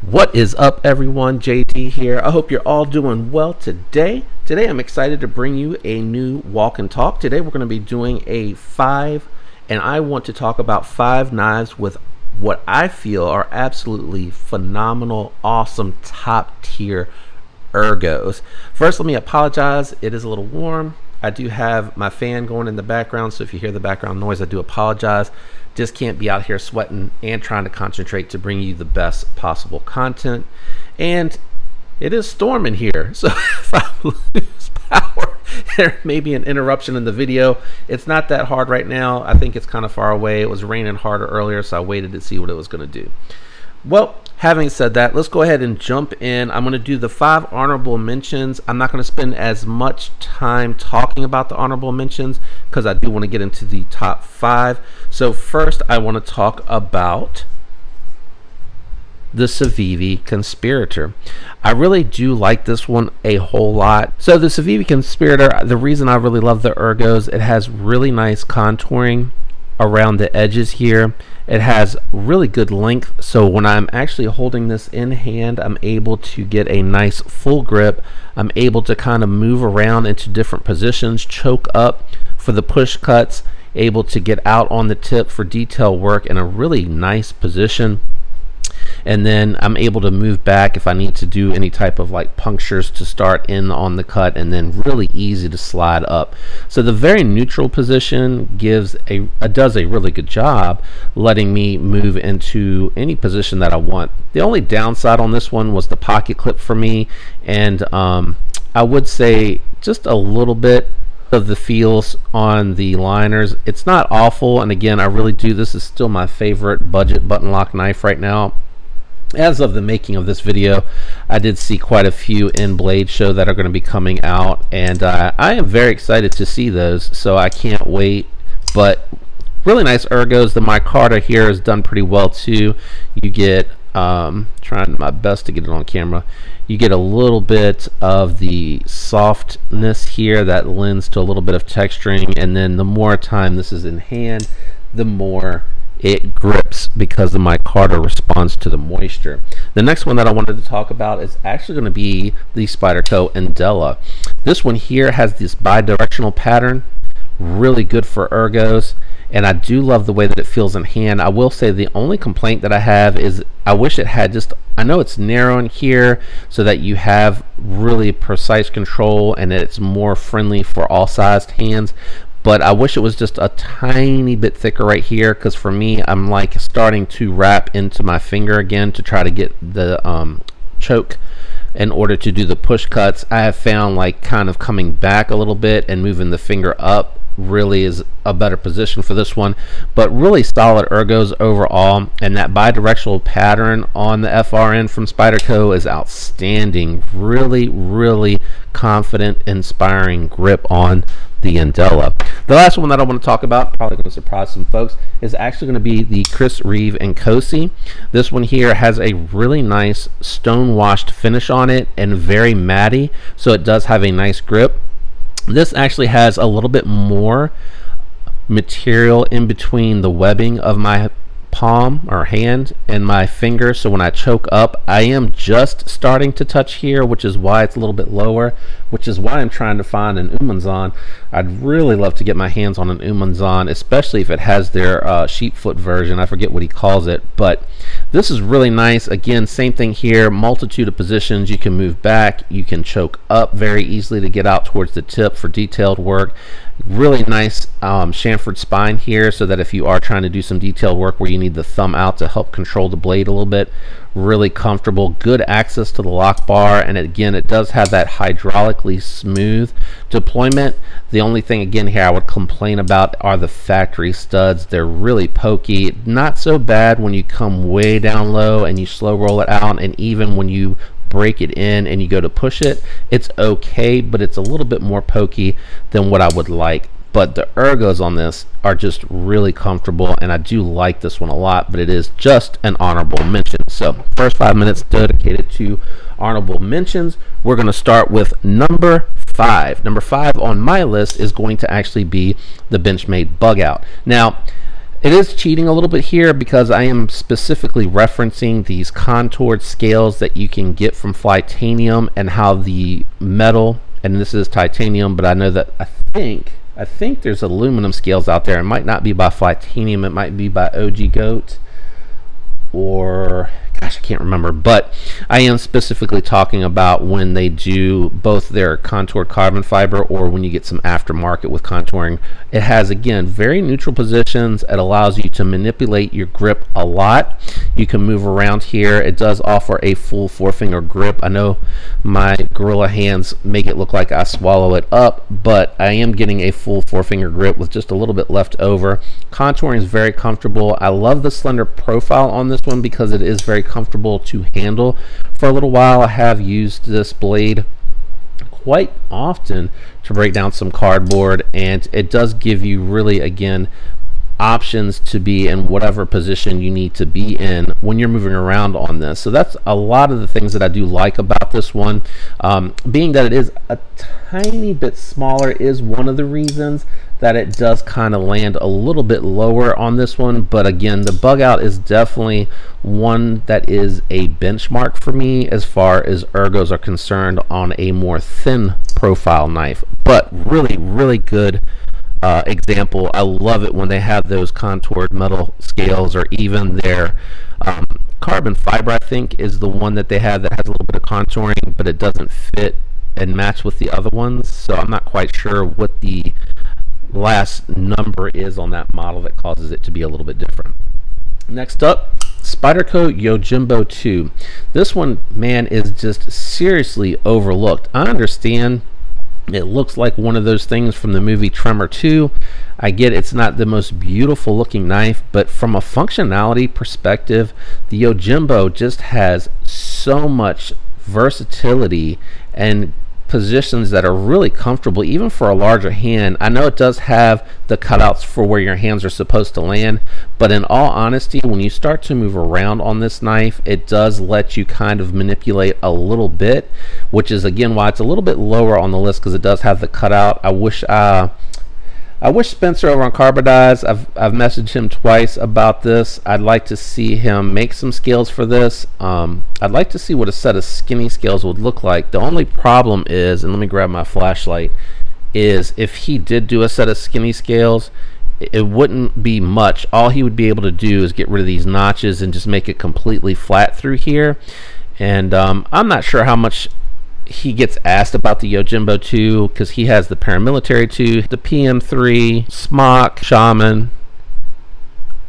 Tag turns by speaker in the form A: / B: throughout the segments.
A: What is up, everyone? JD here. I hope you're all doing well today. Today I'm excited to bring you a new walk and talk. Today we're going to be doing a 5, and I want to talk about 5 knives with what I feel are absolutely phenomenal, awesome, top tier ergos. First, let me apologize. It is a little warm. I do have my fan going in the background, so if you hear the background noise, I do apologize. Just can't be out here sweating and trying to concentrate to bring you the best possible content. And it is storming here, so if I lose power, there may be an interruption in the video. It's not that hard right now. I think it's kind of far away. It was raining harder earlier, so I waited to see what it was going to do. Well, having said that, let's go ahead and jump in. I'm going to do the 5 honorable mentions. I'm not going to spend as much time talking about the honorable mentions because I do want to get into the top 5. So first, I want to talk about the Civivi Conspirator. I really do like this one a whole lot. So the Civivi Conspirator, the reason I really love the ergos, it has really nice contouring around the edges here. It has really good length, so when I'm actually holding this in hand, I'm able to get a nice full grip. I'm able to kind of move around into different positions, choke up for the push cuts, able to get out on the tip for detail work in a really nice position. And then I'm able to move back if I need to do any type of like punctures to start in on the cut, and then really easy to slide up. So the very neutral position does a really good job letting me move into any position that I want. The only downside on this one was the pocket clip for me, and I would say just a little bit of the feels on the liners. It's not awful, and again, this is still my favorite budget button lock knife right now. As of the making of this video, I did see quite a few in Blade Show that are going to be coming out, and I am very excited to see those, so I can't wait. But really nice ergos. The micarta here is done pretty well too. You get trying my best to get it on camera, you get a little bit of the softness here that lends to a little bit of texturing, and then the more time this is in hand, the more it grips because the micarta responds to the moisture. The next one that I wanted to talk about is actually going to be the Spyderco Andela. This one here has this bi-directional pattern, really good for ergos, and I do love the way that it feels in hand. I will say the only complaint that I have is I wish it had just, I know it's narrow in here so that you have really precise control and it's more friendly for all sized hands, but I wish it was just a tiny bit thicker right here, because for me, I'm like starting to wrap into my finger again to try to get the choke in order to do the push cuts. I have found like kind of coming back a little bit and moving the finger up really is a better position for this one. But really solid ergos overall, and that bi-directional pattern on the FRN from Spyderco is outstanding. Really confident, inspiring grip on the Andela. The last one that I want to talk about, probably going to surprise some folks, is actually going to be the Chris Reeve and Cosi. This one here has a really nice stone washed finish on it and very matty, so it does have a nice grip. This actually has a little bit more material in between the webbing of my palm or hand and my finger, so when I choke up, I am just starting to touch here, which is why it's a little bit lower, which is why I'm trying to find an Umanzan. I'd really love to get my hands on an Umanzan, especially if it has their sheepfoot version. I forget what he calls it, but this is really nice. Again, same thing here, multitude of positions. You can move back, you can choke up very easily to get out towards the tip for detailed work. Really nice chamfered spine here, so that if you are trying to do some detailed work where you need the thumb out to help control the blade a little bit, really comfortable. Good access to the lock bar, and again, it does have that hydraulically smooth deployment. The only thing again here I would complain about are the factory studs. They're really pokey. Not so bad when you come way down low and you slow roll it out, and even when you break it in and you go to push it, it's okay, but it's a little bit more pokey than what I would like. But the ergos on this are just really comfortable, and I do like this one a lot, but it is just an honorable mention. So first 5 minutes dedicated to honorable mentions. We're going to start with number 5. Number 5 on my list is going to actually be the Benchmade Bugout. Now, It is cheating a little bit here because I am specifically referencing these contoured scales that you can get from Flytanium, and how the metal, and this is titanium, but I know that I think there's aluminum scales out there. It might not be by Flytanium, it might be by OG Goat, or gosh, I can't remember, but I am specifically talking about when they do both their contoured carbon fiber, or when you get some aftermarket with contouring. It has, again, very neutral positions. It allows you to manipulate your grip a lot. You can move around here. It does offer a full forefinger grip. I know my gorilla hands make it look like I swallow it up, but I am getting a full forefinger grip with just a little bit left over. Contouring is very comfortable. I love the slender profile on this one because it is very comfortable to handle. For a little while, I have used this blade quite often to break down some cardboard, and it does give you really, again, options to be in whatever position you need to be in when you're moving around on this. So that's a lot of the things that I do like about this one. Being that it is a tiny bit smaller is one of the reasons that it does kind of land a little bit lower on this one. But again, the Bugout is definitely one that is a benchmark for me as far as ergos are concerned on a more thin profile knife. But really good example. I love it when they have those contoured metal scales, or even their carbon fiber, I think, is the one that they have that has a little bit of contouring, but it doesn't fit and match with the other ones. So I'm not quite sure what the last number is on that model that causes it to be a little bit different. Next up, Spyderco Yojimbo 2. This one, man, is just seriously overlooked. I understand it looks like one of those things from the movie Tremor 2. I get it's not the most beautiful looking knife, but from a functionality perspective, the Yojimbo just has so much versatility and positions that are really comfortable, even for a larger hand. I know it does have the cutouts for where your hands are supposed to land, but in all honesty, when you start to move around on this knife, it does let you kind of manipulate a little bit, which is again why it's a little bit lower on the list, because it does have the cutout. I wish Spencer over on Carbodize, I've messaged him twice about this. I'd like to see him make some scales for this. I'd like to see what a set of skinny scales would look like. The only problem is, and let me grab my flashlight, is if he did do a set of skinny scales, it wouldn't be much. All he would be able to do is get rid of these notches and just make it completely flat through here. And I'm not sure how much he gets asked about the Yojimbo 2, because he has the paramilitary 2, the PM3, Smock, Shaman.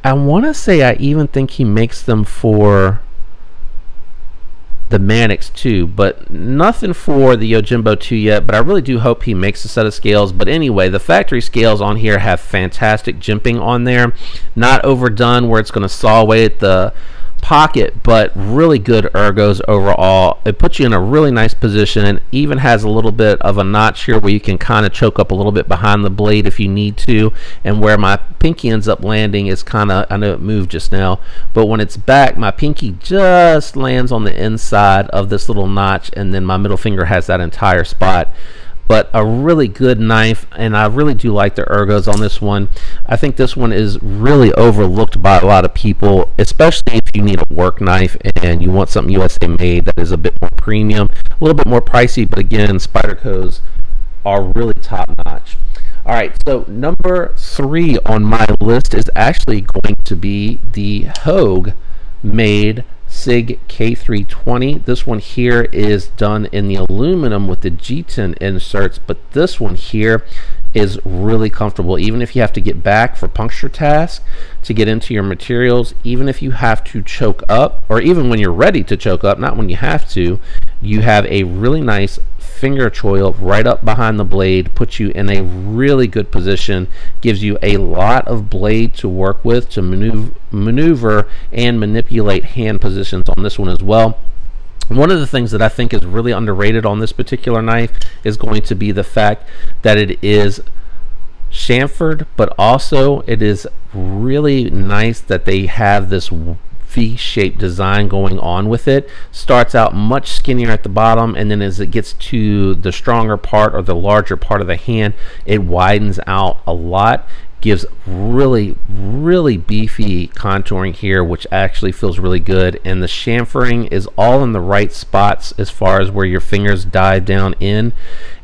A: I want to say I even think he makes them for the Mannix 2, but nothing for the Yojimbo 2 yet. But I really do hope he makes a set of scales. But anyway, the factory scales on here have fantastic jimping on there, not overdone where it's going to saw away at the pocket, but really good ergos overall. It puts you in a really nice position. Even has a little bit of a notch here where you can kind of choke up a little bit behind the blade if you need to, and where my pinky ends up landing is kind of, I know it moved just now, but when it's back, my pinky just lands on the inside of this little notch, and then my middle finger has that entire spot. But a really good knife, and I really do like the ergos on this one. I think this one is really overlooked by a lot of people, especially if you need a work knife and you want something USA made that is a bit more premium, a little bit more pricey, but again, Spydercos are really top notch. All right, so number 3 on my list is actually going to be the Hogue Sig K320. This one here is done in the aluminum with the G10 inserts, but this one here is really comfortable. Even if you have to get back for puncture tasks to get into your materials, even if you have to choke up, or even when you're ready to choke up, not when you have to, you have a really nice finger choil right up behind the blade, puts you in a really good position, gives you a lot of blade to work with to maneuver and manipulate hand positions on this one as well. One of the things that I think is really underrated on this particular knife is going to be the fact that it is chamfered, but also it is really nice that they have this V-shaped design going on with it. Starts out much skinnier at the bottom, and then as it gets to the stronger part or the larger part of the hand, it widens out a lot. gives really beefy contouring here, which actually feels really good. And the chamfering is all in the right spots as far as where your fingers dive down in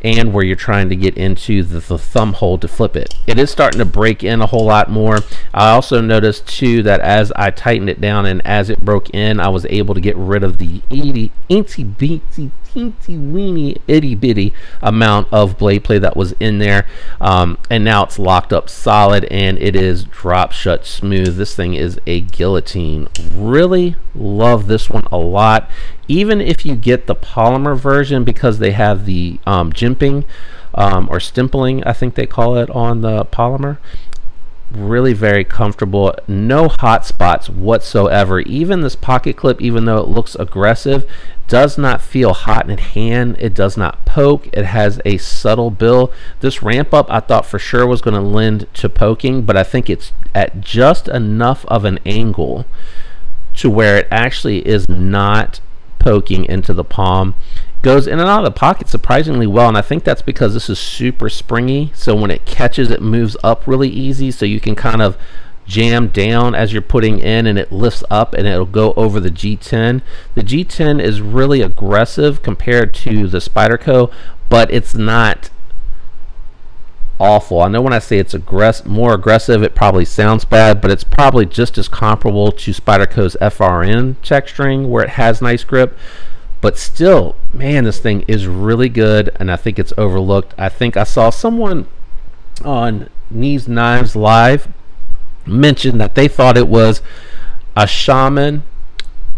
A: and where you're trying to get into the thumb hole to flip it. It is starting to break in a whole lot more. I also noticed too that as I tightened it down and as it broke in, I was able to get rid of the teensy weeny itty bitty amount of blade play that was in there, and now it's locked up solid and it is drop shut smooth. This thing is a guillotine. Really love this one a lot, even if you get the polymer version, because they have the jimping or stimpling, I think they call it on the polymer. Really very comfortable, no hot spots whatsoever. Even this pocket clip, even though it looks aggressive, does not feel hot in hand. It does not poke. It has a subtle bill. This ramp up I thought for sure was going to lend to poking, but I think it's at just enough of an angle to where it actually is not poking into the palm. Goes in and out of the pocket surprisingly well, and I think that's because this is super springy, so when it catches it moves up really easy, so you can kind of jam down as you're putting in and it lifts up and it'll go over the G10. The G10 is really aggressive compared to the Spyderco, but it's not awful. I know when I say it's more aggressive, it probably sounds bad, but it's probably just as comparable to Spyderco's FRN check string where it has nice grip. But still, man, this thing is really good, and I think it's overlooked. I think I saw someone on knvies Live mention that they thought it was a Shaman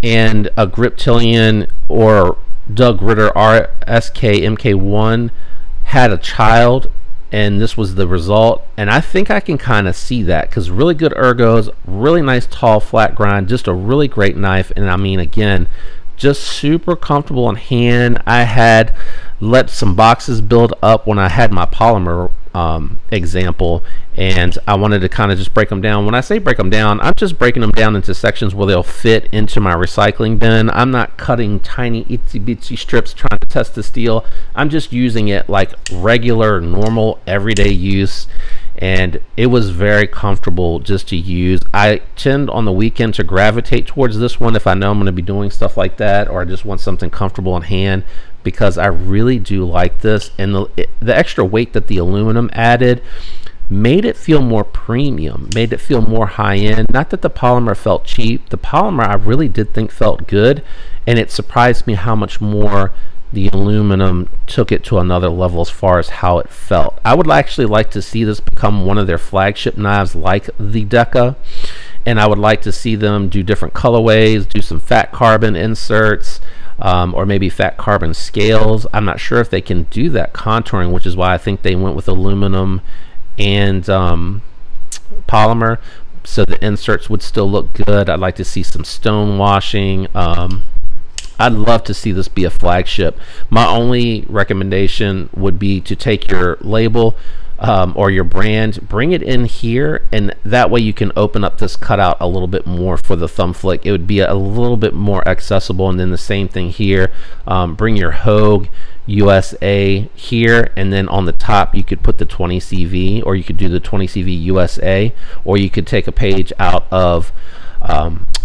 A: and a Griptilian or Doug Ritter RSK MK1 had a child, and this was the result. And I think I can kind of see that, because really good ergos, really nice tall flat grind, just a really great knife. And I mean, again, just super comfortable in hand. I had let some boxes build up when I had my polymer example, and I wanted to kind of just break them down. When I say break them down, I'm just breaking them down into sections where they'll fit into my recycling bin. I'm not cutting tiny itsy bitsy strips trying to test the steel. I'm just using it like regular, normal, everyday use, and it was very comfortable just to use. I tend on the weekend to gravitate towards this one if I know I'm going to be doing stuff like that, or I just want something comfortable in hand, because I really do like this. And the extra weight that the aluminum added made it feel more premium, made it feel more high-end. Not that the polymer felt cheap. The polymer I really did think felt good, and it surprised me how much more the aluminum took it to another level as far as how it felt. I would actually like to see this become one of their flagship knives like the Deca, and I would like to see them do different colorways, do some fat carbon inserts, or maybe fat carbon scales. I'm not sure if they can do that contouring, which is why I think they went with aluminum and polymer, so the inserts would still look good. I'd like to see some stone washing. I'd love to see this be a flagship. My only recommendation would be to take your label or your brand, bring it in here, and that way you can open up this cutout a little bit more for the thumb flick. It would be a little bit more accessible. And then the same thing here, bring your Hogue USA here, and then on the top you could put the 20 CV, or you could do the 20 CV USA, or you could take a page out of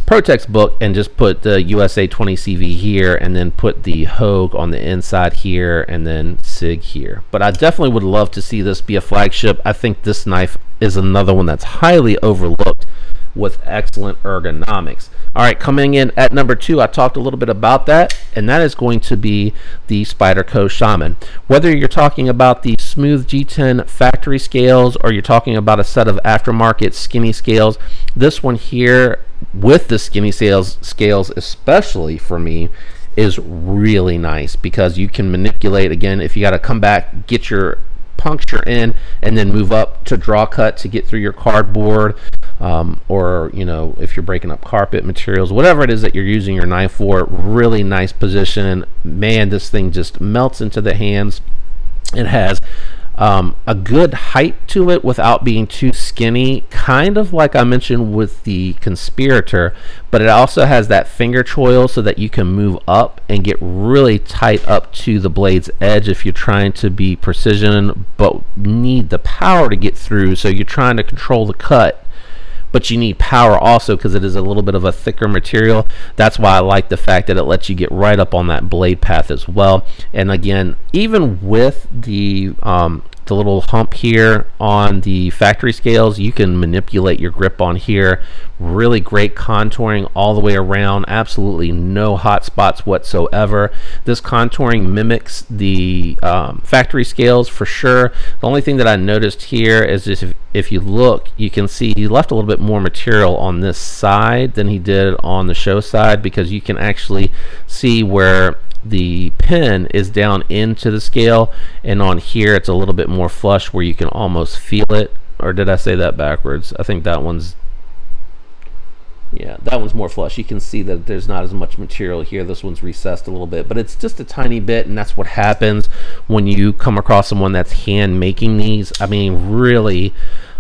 A: ProTech's book and just put the USA 20 CV here, and then put the Hogue on the inside here, and then SIG here. But I definitely would love to see this be a flagship. I think this knife is another one that's highly overlooked with excellent ergonomics. All right, coming in at number 2, I talked a little bit about that, and that is going to be the Spyderco Shaman. Whether you're talking about the smooth G10 factory scales, or you're talking about a set of aftermarket skinny scales, this one here with the skinny scales especially for me is really nice, because you can manipulate, again, if you got to come back, get your puncture in, and then move up to draw cut to get through your cardboard, or if you're breaking up carpet materials, whatever it is that you're using your knife for. Really nice position. Man, this thing just melts into the hands. It has a good height to it without being too skinny, kind of like I mentioned with the Conspirator, but it also has that finger choil so that you can move up and get really tight up to the blade's edge if you're trying to be precision but need the power to get through. So you're trying to control the cut, but you need power also because it is a little bit of a thicker material. That's why I like the fact that it lets you get right up on that blade path as well. And again, even with the little hump here on the factory scales, you can manipulate your grip on here. Really great contouring all the way around, absolutely no hot spots whatsoever. This contouring mimics the factory scales for sure. The only thing that I noticed here is just if you look, you can see he left a little bit more material on this side than he did on the show side, because you can actually see where the pin is down into the scale, and on here it's a little bit more flush where you can almost feel it. Or did I say that backwards? I think that one's, yeah, that one's more flush. You can see that there's not as much material here. This one's recessed a little bit, but it's just a tiny bit, and that's what happens when you come across someone that's hand making these. I mean, really,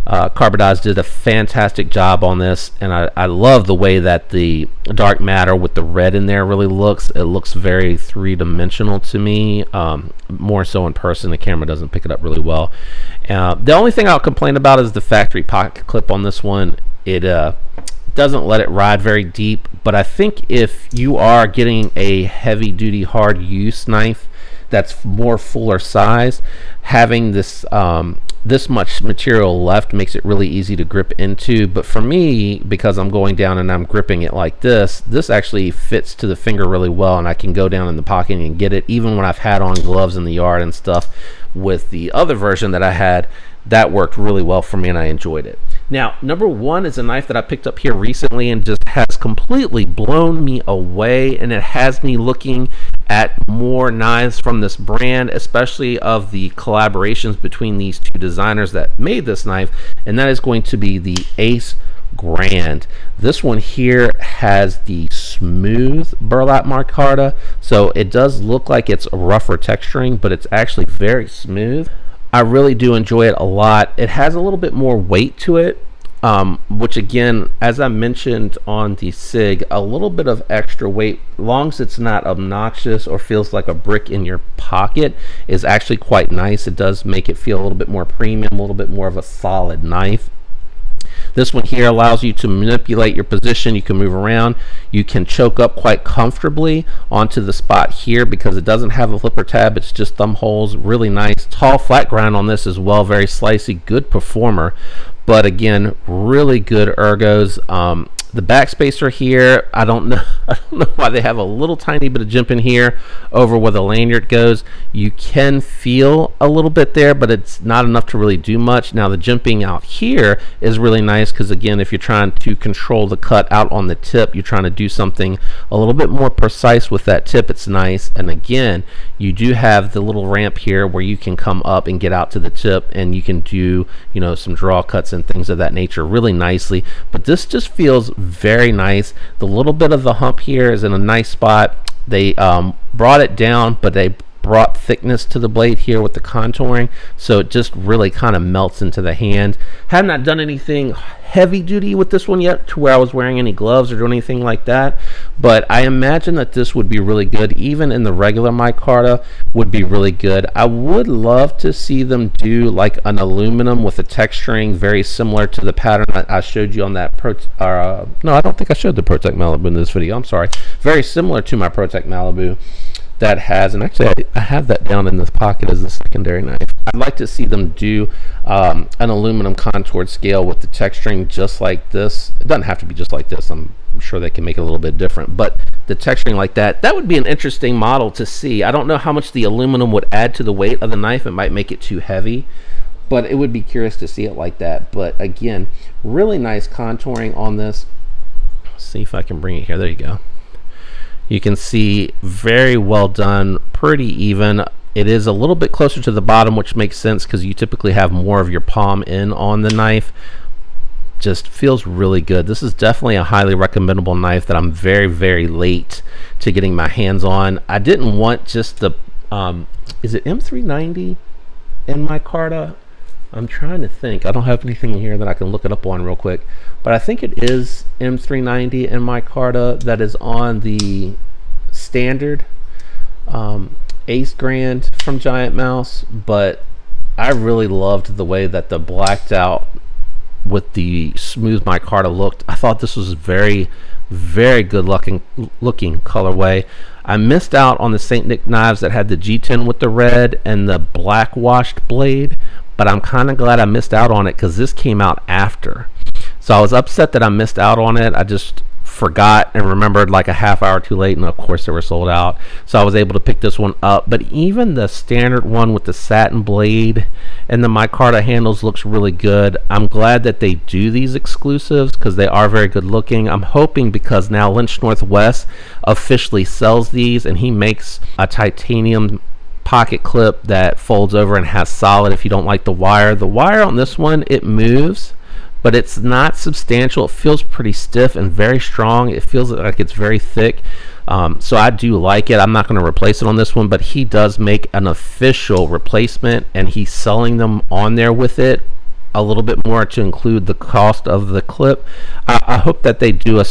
A: Carbodize did a fantastic job on this, and I love the way that the dark matter with the red in there really looks. It looks very three-dimensional to me, more so in person. The camera doesn't pick it up really well. The only thing I'll complain about is the factory pocket clip on this one. It doesn't let it ride very deep, but I think if you are getting a heavy-duty hard use knife that's more fuller size, having this this much material left makes it really easy to grip into. But for me, because I'm going down and I'm gripping it like this actually fits to the finger really well, and I can go down in the pocket and get it. Even when I've had on gloves in the yard and stuff with the other version that I had, that worked really well for me and I enjoyed it. Now, number one is a knife that I picked up here recently and just has completely blown me away, and it has me looking at more knives from this brand, especially of the collaborations between these two designers that made this knife, and that is going to be the Ace Grand. This one here has the smooth burlap micarta, so it does look like it's a rougher texturing, but it's actually very smooth. I really do enjoy it a lot. It has a little bit more weight to it, which again, as I mentioned on the SIG, a little bit of extra weight, long as it's not obnoxious or feels like a brick in your pocket, is actually quite nice. It does make it feel a little bit more premium, a little bit more of a solid knife. This one here allows you to manipulate your position. You can move around. You can choke up quite comfortably onto the spot here because it doesn't have a flipper tab. It's just thumb holes. Really nice. Tall flat grind on this as well. Very slicey. Good performer. But again, really good ergos. The backspacer here, I don't know why they have a little tiny bit of jump in here over where the lanyard goes. You can feel a little bit there, but it's not enough to really do much. Now the jumping out here is really nice because again, if you're trying to control the cut out on the tip, you're trying to do something a little bit more precise with that tip, it's nice. And again, you do have the little ramp here where you can come up and get out to the tip, and you can do, you know, some draw cuts and things of that nature really nicely. But this just feels very nice. The little bit of the hump here is in a nice spot. They brought it down, but they brought thickness to the blade here with the contouring, so it just really kind of melts into the hand. Have not done anything heavy duty with this one yet to where I was wearing any gloves or doing anything like that, but I imagine that this would be really good. Even in the regular micarta would be really good. I would love to see them do like an aluminum with a texturing very similar to the pattern I showed you on that no, I don't think I showed the Protect Malibu in this video, I'm sorry. Very similar to my Protect Malibu that has, and actually I have that down in this pocket as a secondary knife. I'd like to see them do an aluminum contoured scale with the texturing just like this. It doesn't have to be just like this. I'm sure they can make it a little bit different, but the texturing like that would be an interesting model to see. I don't know how much the aluminum would add to the weight of the knife. It might make it too heavy, but it would be curious to see it like that. But again, really nice contouring on this. Let's see if I can bring it here. There you go. You can see very well done, pretty even. It is a little bit closer to the bottom, which makes sense because you typically have more of your palm in on the knife. Just feels really good. This is definitely a highly recommendable knife that I'm very, very late to getting my hands on. I didn't want just the, is it M390? in micarta. I'm trying to think. I don't have anything here that I can look it up on real quick, but I think it is M390 in micarta that is on the standard Ace Grand from Giant Mouse. But I really loved the way that the blacked out with the smooth micarta looked. I thought this was very good looking colorway. I missed out on the St. Nick knives that had the G10 with the red and the black washed blade, but I'm kind of glad I missed out on it because this came out after. So I was upset that I missed out on it. I just forgot and remembered like a half hour too late, and of course they were sold out. So I was able to pick this one up. But even the standard one with the satin blade and the micarta handles looks really good. I'm glad that they do these exclusives because they are very good looking. I'm hoping because now Lynch Northwest officially sells these, and he makes a titanium pocket clip that folds over and has solid if you don't like the wire. The wire on this one, it moves, but it's not substantial. It feels pretty stiff and very strong. It feels like it's very thick. So I do like it. I'm not going to replace it on this one, but he does make an official replacement, and he's selling them on there with it a little bit more to include the cost of the clip. I hope that they do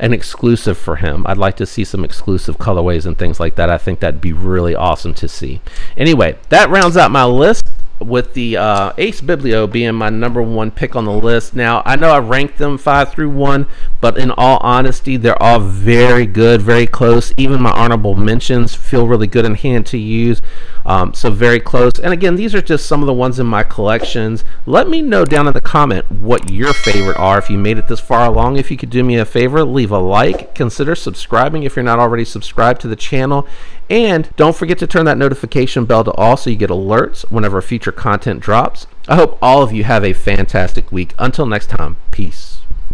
A: an exclusive for him. I'd like to see some exclusive colorways and things like that. I think that'd be really awesome to see. Anyway, that rounds out my list, with the Ace Biblio being my #1 pick on the list. Now, I know I ranked them 5 through 1, but in all honesty, they're all very good, very close. Even my honorable mentions feel really good in hand to use, so very close. And again, these are just some of the ones in my collections. Let me know down in the comment what your favorite are. If you made it this far along, if you could do me a favor, leave a like, consider subscribing if you're not already subscribed to the channel, and don't forget to turn that notification bell to all so you get alerts whenever future content drops. I hope all of you have a fantastic week. Until next time, peace.